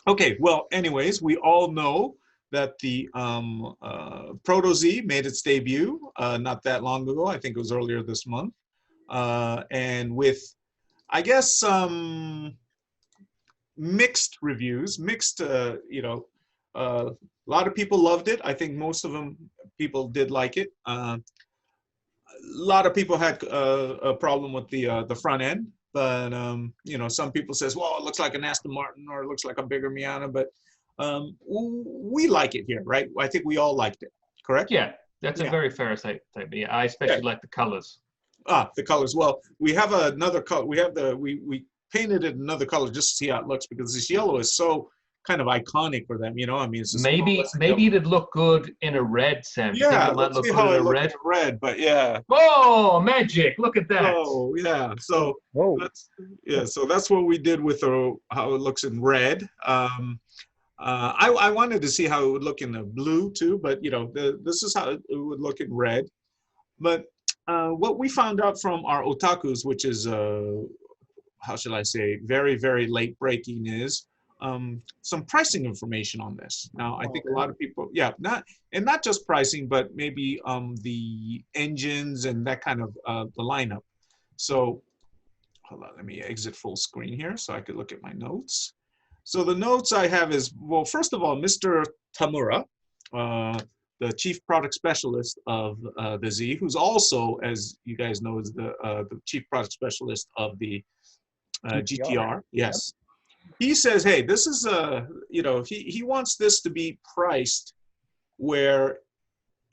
Okay, well, anyways, we all know that the Protozea made its debut not that long ago. I think it was earlier this month. And with, I guess, some mixed reviews, mixed, a lot of people loved it. I think most of them people did like it. A lot of people had a problem with the front end, but some people says, well, it looks like an Aston Martin or it looks like a bigger Miata, but we like it here, right? I think we all liked it, correct? Yeah, that's a Yeah, very fair statement. Yeah, I yeah. especially like the colors. The colors. Well, we have another color. We painted it another color just to see how it looks because this yellow is so kind of iconic for them. I mean, it's this Maybe fluorescent maybe yellow. it'd look good in a red, Sam. Do you think Yeah, it might let's look see good how in I a look in red? red. But yeah, Oh, magic! Look at that. so yeah, so Whoa. that's yeah, so that's what we did with how it looks in red. I wanted to see how it would look in the blue too, but this is how it would look in red. But what we found out from our otakus, which is how should I say, very, very late breaking, is some pricing information on this. Now, I think a Okay. lot of people, yeah, not just pricing, but maybe the engines and that kind of the lineup. So hold on, let me exit full screen here so I could look at my notes. So the notes I have is, well, first of all, Mr. Tamura, uh, the chief product specialist of the Z, who's also, as you guys know, is the chief product specialist of the GTR. GTR. Yep. Yes, he says, hey, this is he wants this to be priced where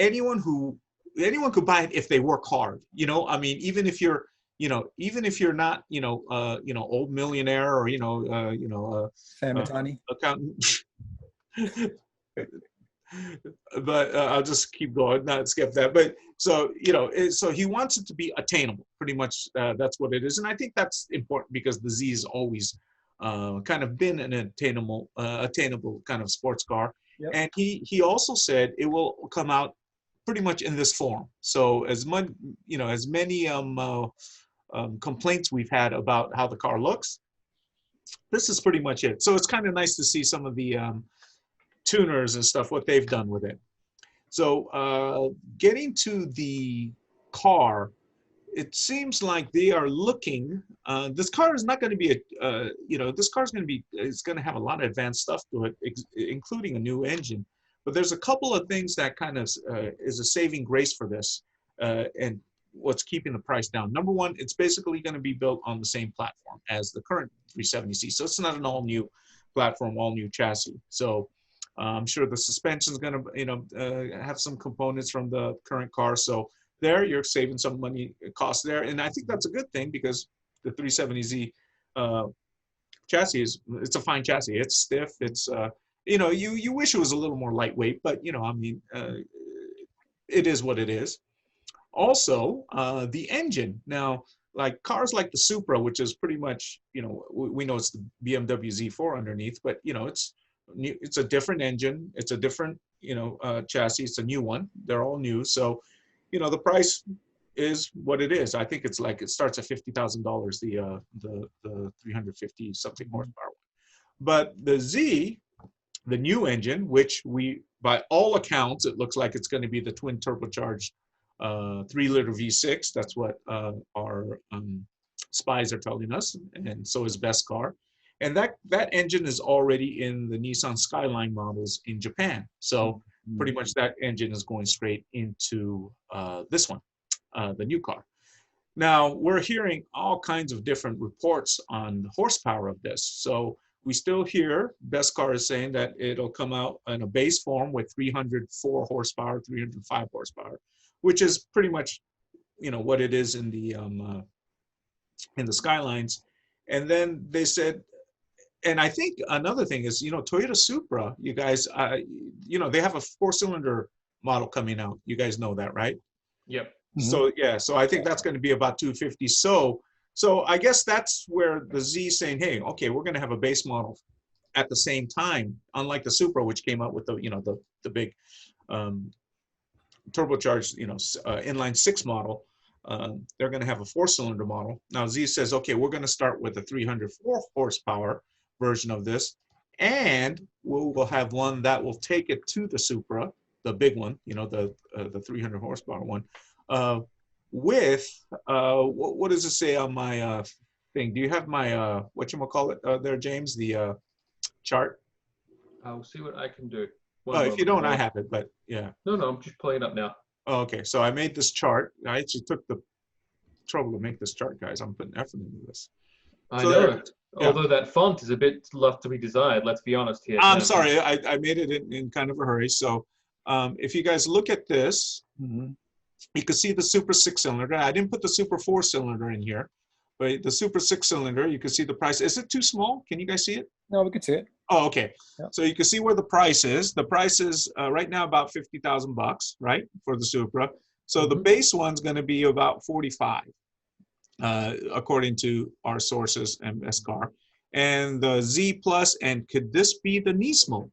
anyone who anyone could buy it if they work hard. I mean, even if you're not, old millionaire or Sam uh, Matani. accountant. But I'll just keep going, not skip that. But so so he wants it to be attainable. Pretty much, that's what it is, and I think that's important because the Z has always kind of been an attainable kind of sports car. Yep. And he also said it will come out pretty much in this form. So as many complaints we've had about how the car looks, this is pretty much it. So it's kind of nice to see some of the tuners and stuff, what they've done with it. So getting to the car, it seems like they are looking, this car is not going to be this car is going to be, it's going to have a lot of advanced stuff to it, including a new engine. But there's a couple of things that kind of is a saving grace for this, and what's keeping the price down. Number one, it's basically going to be built on the same platform as the current 370Z. So it's not an all new platform, all new chassis. So I'm sure the suspension is going to, have some components from the current car. So there, you're saving some money cost there, and I think that's a good thing because the 370Z chassis it's a fine chassis. It's stiff. It's you wish it was a little more lightweight, but I mean, it is what it is. Also, the engine. Now, like cars like the Supra, which is pretty much, we know it's the BMW Z4 underneath, but it's a different engine. It's a different, chassis. It's a new one. They're all new. So, the price is what it is. I think it's like it starts at $50,000. The 350 something horsepower. But the Z, the new engine, which by all accounts, it looks like it's going to be the twin turbocharged 3-liter V6. That's what our spies are telling us, and so is Best Car. And that engine is already in the Nissan Skyline models in Japan. So pretty much that engine is going straight into this one, the new car. Now, we're hearing all kinds of different reports on the horsepower of this. So we still hear Best Car is saying that it'll come out in a base form with 304 horsepower, 305 horsepower, which is pretty much, what it is in the Skylines. And then they said, and I think another thing is, Toyota Supra, you guys, they have a 4-cylinder model coming out. You guys know that, right? Yep. So yeah, so I think that's going to be about 250. So I guess that's where the Z is saying, hey, okay, we're going to have a base model at the same time, unlike the Supra, which came out with the big turbocharged, inline 6 model. They're going to have a 4-cylinder model. Now Z says, okay, we're going to start with a 304 horsepower version of this, and we'll have one that will take it to the Supra, the big one, you know, the 300 horsepower one, with what does it say on my thing? Do you have my whatchamacallit there, James? The chart. I'll see what I can do. Oh, if you don't, I have it, but yeah. No, I'm just pulling it up now. Oh, okay, so I made this chart. I actually took the trouble to make this chart, guys. I'm putting effort into this. I So know. there, yeah. Although that font is a bit left to be desired, let's be honest here. I'm sorry, I made it in kind of a hurry. So if you guys look at this, you can see the Super 6-cylinder. I didn't put the Super 4-cylinder in here, but the Super 6-cylinder, you can see the price. Is it too small? Can you guys see it? No, we can see it. Oh, okay. Yep. So you can see where the price is. The price is right now about $50,000, right, for the Supra. So the base one's going to be about 45, according to our sources and car. And the Z Plus, and could this be the Nismo?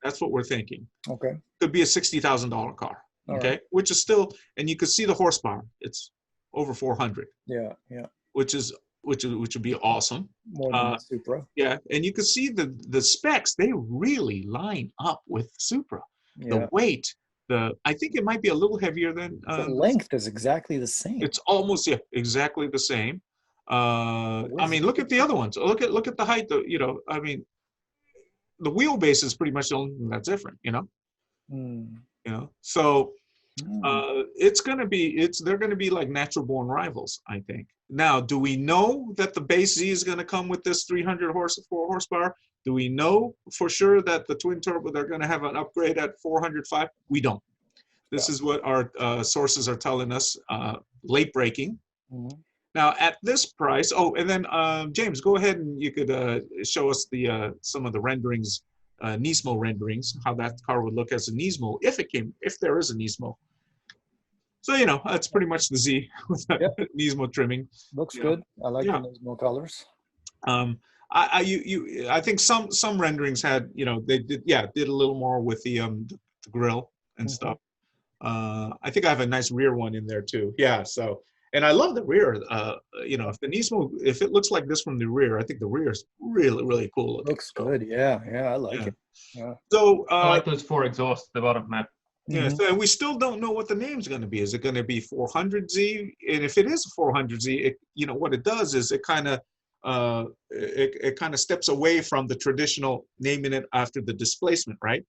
That's what we're thinking. Okay. Could be a $60,000 car. All okay, right. Which is still, and you can see the horsepower. It's over 400. Yeah. Which would be awesome. More than the Supra. Yeah, and you can see the specs. They really line up with Supra. Yeah. The weight, I think it might be a little heavier than. The length is exactly the same. It's almost exactly the same. I mean, look at the other ones. Look at the height. I mean, the wheelbase is pretty much the only thing that's different. So they're gonna be like natural born rivals, I think. Now, do we know that the base Z is gonna come with this 300 horsepower? Do we know for sure that the twin turbo, they're gonna have an upgrade at 405? We don't. This is what our sources are telling us, late breaking. Now at this price, and then James, go ahead and you could show us some of the renderings, Nismo renderings, how that car would look as a Nismo if there is a Nismo. So that's pretty much the Z with Nismo trimming. Looks good. I like the Nismo colors. I think some renderings had they did a little more with the grill and stuff. I think I have a nice rear one in there too. Yeah. So. And I love the rear. If the Nismo, if it looks like this from the rear, I think the rear is really, really cool looking. Looks good. Yeah, I like it. Yeah. So I like those 4 exhausts at the bottom, Matt. Yeah. So we still don't know what the name's going to be. Is it going to be 400Z? And if it is 400Z, what it does is it kind of steps away from the traditional naming it after the displacement, right?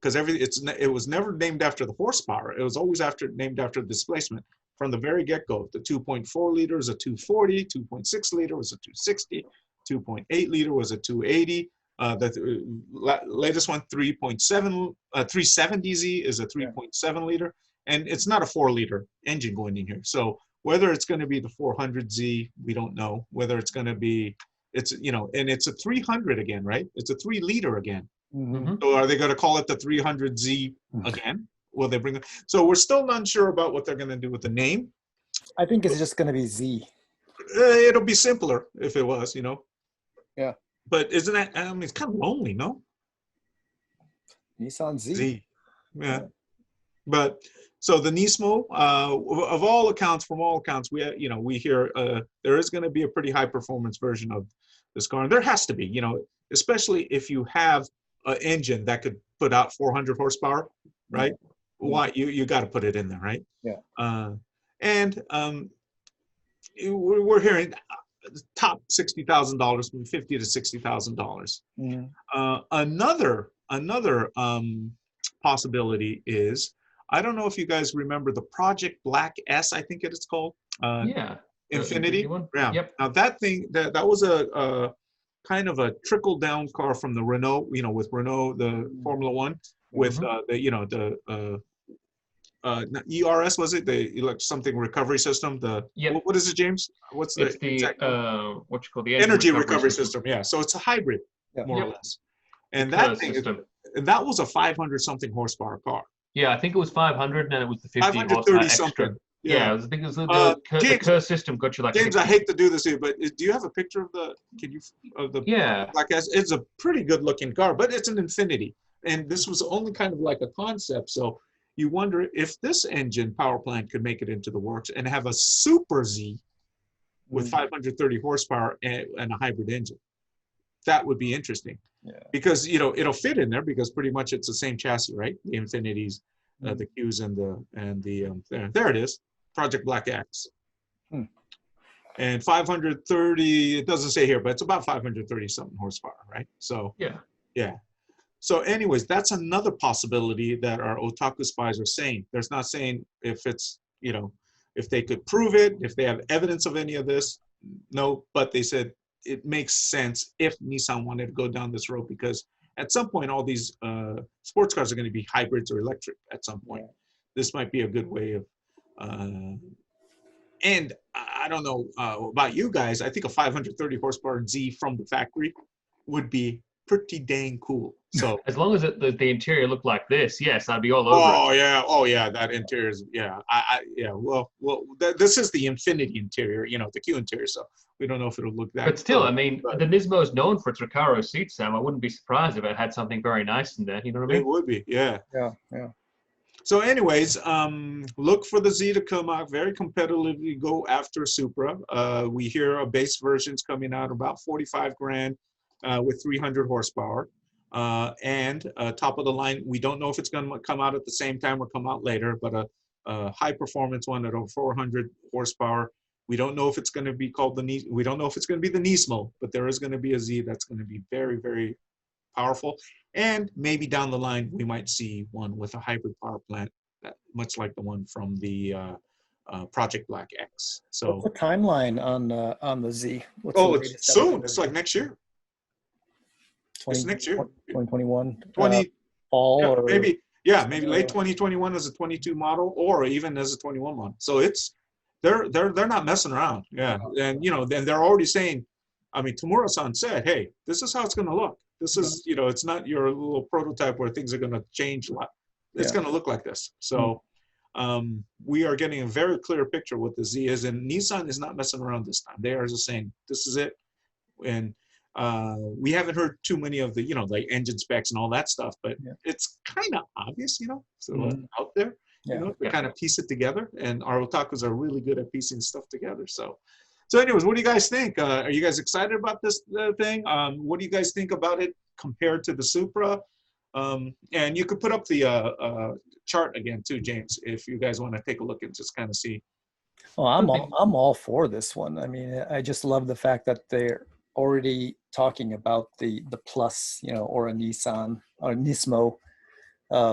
Because it was never named after the horsepower. It was always named after the displacement. From the very get-go, the 2.4 liter is a 240, 2.6 liter was a 260, 2.8 liter was a 280. The latest one, 370Z is a 3.7 liter, and it's not a 4-liter engine going in here. So whether it's going to be the 400Z, we don't know. Whether it's going to be, and it's a 300 again, right? It's a 3-liter again. So are they going to call it the 300Z again? Will they bring it? So we're still not sure about what they're going to do with the name. I think it's just going to be Z. It'll be simpler if it was, Yeah. But isn't that? I mean, it's kind of lonely, no? Nissan Z. Z. Yeah. But so the Nismo, of all accounts, from all accounts, we hear there is going to be a pretty high performance version of this car, and there has to be, especially if you have an engine that could put out 400 horsepower, right? Why you got to put it in there, right? Yeah. We're hearing top $60,000, from $50,000 to $60,000. Another possibility is, I don't know if you guys remember the Project Black S, I think it is called. Infinity. Yeah. Yep. Now that thing that was a kind of a trickle down car from the Renault, with Renault, the Formula One, with not ERS, was it the something recovery system? What is it, James? What's it's the what you call the energy recovery system? Yeah, so it's a hybrid, more or less. And that thing, that was a 500 something horsepower car. Yeah, I think it was 500, and it was the 50 horsepower 530 extra. something. Yeah, I think it was the Curse system got you like. James, 60. I hate to do this to you, but do you have a picture of the? Black S? It's a pretty good looking car, but it's an Infinity, and this was only kind of like a concept. So you wonder if this engine power plant could make it into the works and have a Super Z with 530 horsepower and a hybrid engine. that would be interesting. Yeah. Because, you know, it'll fit in there because pretty much it's the same chassis, right? The Infinities, the Qs there it is, Project Black X. Hmm. And 530, it doesn't say here, but it's about 530 something horsepower, right? So yeah. So anyways, that's another possibility that our otaku spies are saying. They're not saying if it's, you know, if they could prove it, if they have evidence of any of this, no, but they said it makes sense if Nissan wanted to go down this road, because at some point all these sports cars are going to be hybrids or electric at some point. This might be a good way of, and I don't know about you guys, I think a 530 horsepower Z from the factory would be pretty dang cool. So as long as the interior looked like this, yes, I'd be all over it. Oh yeah, that interior is, well, this is the Infinity interior, you know, the Q interior, so we don't know if it'll look that but still cool, I mean, the Nismo is known for its Recaro seat, Sam. I wouldn't be surprised if it had something very nice in there, you know what I mean? It would be, yeah. Yeah. So anyways, look for the Z to come out very competitively, go after Supra. We hear a base version's coming out about 45 grand with 300 horsepower. And top of the line, we don't know if it's going to come out at the same time or come out later, but a high performance one at over 400 horsepower. We don't know if it's going to be called we don't know if it's going to be the Nismo, but there is going to be a Z that's going to be very, very powerful. And maybe down the line, we might see one with a hybrid power plant, much like the one from the Project Black X. So what's the timeline on the Z? It's soon. It's like next year. It's next year. 2021. Fall or maybe late 2021 as a 22 model, or even as a 21 model. So it's they're not messing around. Yeah, and you know, then they're already saying, I mean, Tamura-san said, hey, this is how it's going to look. This is, you know, it's not your little prototype where things are going to change a lot. It's going to look like this. So we are getting a very clear picture of what the Z is, and Nissan is not messing around this time. They are just saying, this is it. And we haven't heard too many of the, you know, like engine specs and all that stuff, but it's kind of obvious, you know, so out there, you know, to kind of piece it together. And our otakus are really good at piecing stuff together. So anyways, what do you guys think? Are you guys excited about this thing? What do you guys think about it compared to the Supra? And you could put up the chart again too, James, if you guys want to take a look and just kind of see. Well, I'm all for this one. I mean, I just love the fact that they're already talking about the Plus, you know, or a Nissan or Nismo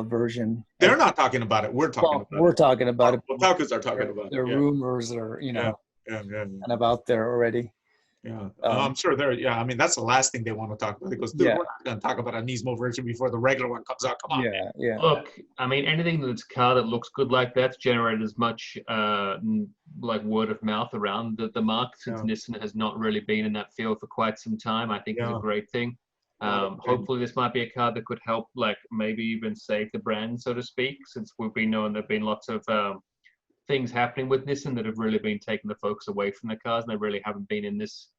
version. They're not talking about it. We're talking about it. We're talking about it. Otakus are talking about it. The rumors are, you know, kind of out there already. Yeah, I'm sure they're. I mean, that's the last thing they want to talk about. Because dude, we're not going to talk about a Nismo version before the regular one comes out. Come on. Yeah. Look, I mean, anything that's a car that looks good like that's generated as much like word of mouth around the mark, since Nissan has not really been in that field for quite some time. I think is a great thing. Hopefully, this might be a car that could help, like maybe even save the brand, so to speak, since we've been knowing there've been lots of things happening with Nissan that have really been taking the focus away from the cars, and they really haven't been in this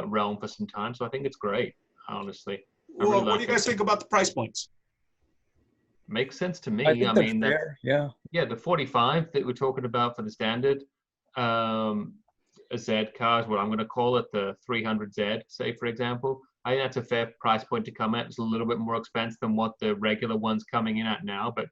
realm for some time. So I think it's great, honestly. Well, really what do you guys think about the price points? Makes sense to me. I mean, the 45 that we're talking about for the standard Z cars, what I'm going to call it, the 300Z, say for example. I think that's a fair price point to come at. It's a little bit more expensive than what the regular one's coming in at now, but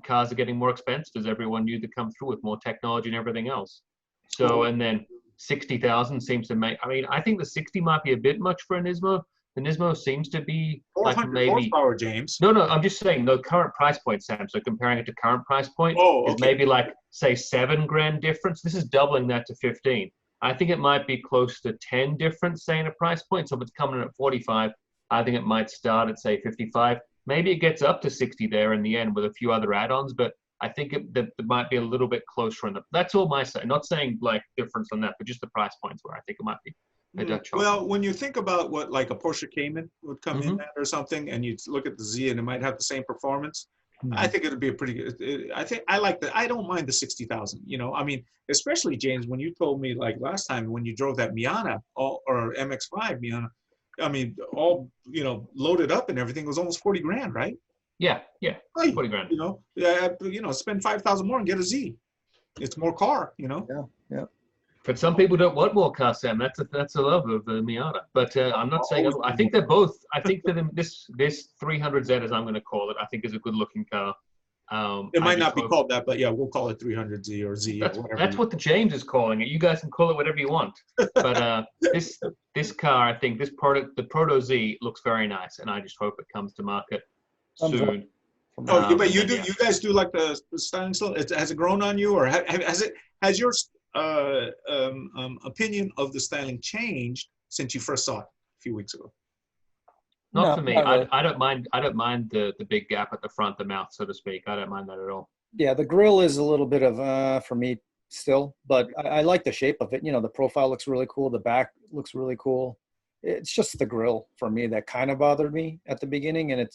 cars are getting more expensive as everyone knew to come through with more technology and everything else. So, and then 60,000 seems to make, I mean, I think the 60 might be a bit much for a Nismo. The Nismo seems to be like maybe horsepower, James. No, I'm just saying the current price point, Sam. So comparing it to current price point is maybe like, say, 7 grand difference. This is doubling that to 15. I think it might be close to 10 difference, say, in a price point. So if it's coming in at 45, I think it might start at, say, 55. Maybe it gets up to 60 there in the end with a few other add-ons, but I think it might be a little bit closer on the. That's all my say. Not saying like difference on that, but just the price points where I think it might be a Dutch. Well, when you think about what like a Porsche Cayman would come in at or something, and you look at the Z and it might have the same performance, I think it'd be a pretty good. I think I like that. I don't mind the 60,000. You know, I mean, especially James, when you told me like last time when you drove that Miata or MX-5 Miata. I mean, all, you know, loaded up and everything was almost 40 grand, right? Yeah, right. 40 grand. You know, spend 5,000 more and get a Z. It's more car, you know. Yeah. But some people don't want more car, Sam. That's a love of the Miata. But I'm not saying. I think they're both. I think that this 300Z, as I'm going to call it, I think is a good looking car. It might not be called that, but yeah, we'll call it 300Z or Z or whatever. That's what the James is calling it. You guys can call it whatever you want. But this car, I think this product, the Proto Z, looks very nice, and I just hope it comes to market soon. Oh, but you guys do like the styling still? Has it grown on you, or has your opinion of the styling changed since you first saw it a few weeks ago? Not for me. Really. I don't mind. I don't mind the big gap at the front, the mouth, so to speak. I don't mind that at all. Yeah, the grill is a little bit of for me still, but I like the shape of it. You know, the profile looks really cool. The back looks really cool. It's just the grill for me that kind of bothered me at the beginning, and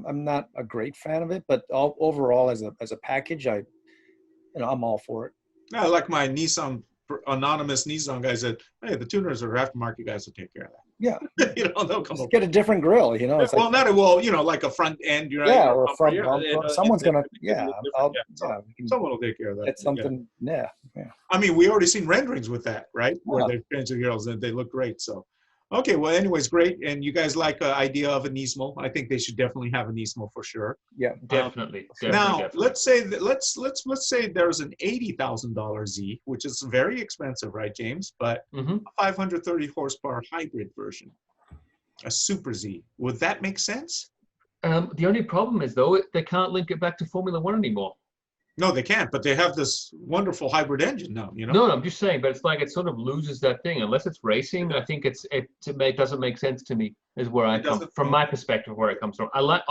I'm not a great fan of it. But overall, as a package, I'm all for it. I like my anonymous Nissan guy said, "Hey, the tuners or aftermarket guys will take care of that." Yeah, they'll come up. Get a different grill. It's like a front end. Or a front bumper. Someone's gonna. Someone will take care of that. It's something. Yeah. I mean, we already seen renderings with that, right? Where they're changing grills and they look great. So. Okay, well, anyways, great. And you guys like the idea of a Nismo. I think they should definitely have a Nismo for sure. Yeah, definitely. Now, let's say that let's say there's an $80,000 Z, which is very expensive, right, James? But a 530 horsepower hybrid version, a Super Z. Would that make sense? The only problem is, though, they can't link it back to Formula One anymore. No, they can't, but they have this wonderful hybrid engine now, No, I'm just saying, but it's like it sort of loses that thing. Unless it's racing, I think it doesn't make sense to me, is where I come from my perspective, where it comes from. I like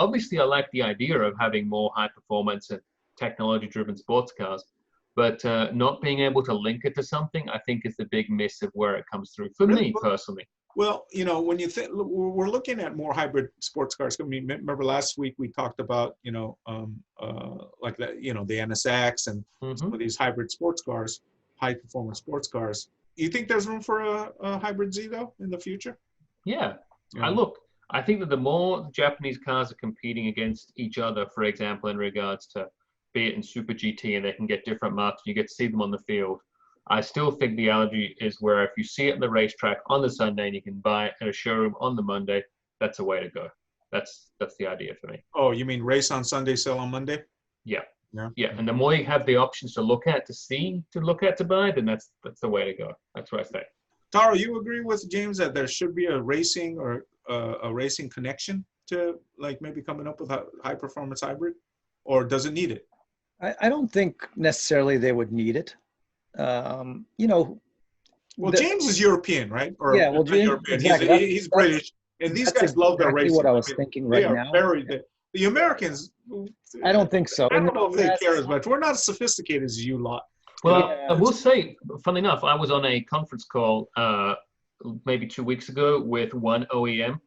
the idea of having more high performance and technology-driven sports cars, but not being able to link it to something, I think is the big miss of where it comes through, for me personally. Well, when you think we're looking at more hybrid sports cars. I mean, remember last week we talked about, like that, the NSX and some of these hybrid sports cars, high performance sports cars. You think there's room for a hybrid Z though in the future? Yeah. I think that the more Japanese cars are competing against each other, for example, in regards to be it in Super GT and they can get different marks, you get to see them on the field. I still think the analogy is where if you see it in the racetrack on the Sunday and you can buy it at a showroom on the Monday, that's a way to go. That's the idea for me. Oh, you mean race on Sunday, sell on Monday? Yeah. And the more you have the options to look at, to buy, then that's the way to go. That's what I say. Taro, you agree with James that there should be a racing or a racing connection to like maybe coming up with a high performance hybrid, or does it need it? I don't think necessarily they would need it. Well, James is European, right? Or, yeah, well, James, European. Exactly. He's British, and these guys love their racing. What I was thinking right now. The Americans. I don't think so. I don't know if they care as much. We're not as sophisticated as you lot. Well, I will say, funnily enough, I was on a conference call maybe 2 weeks ago with one OEM,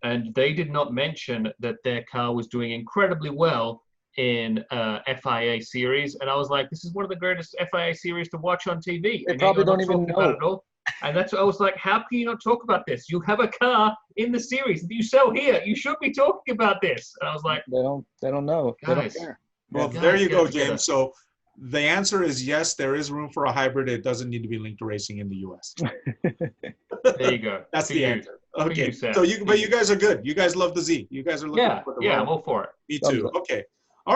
and they did not mention that their car was doing incredibly well in FIA series, and I was like, this is one of the greatest FIA series to watch on TV. They probably don't even know about it all. And that's what I was like, how can you not talk about this? You have a car in the series that you sell here. You should be talking about this. And I was like, they don't know. Guys, they don't care. Well, there you go, James. So the answer is yes, there is room for a hybrid. It doesn't need to be linked to racing in the US. There you go. That's the answer. Okay. So you guys are good. You guys love the Z. You guys are looking for the I'm all for it. Me too. Okay.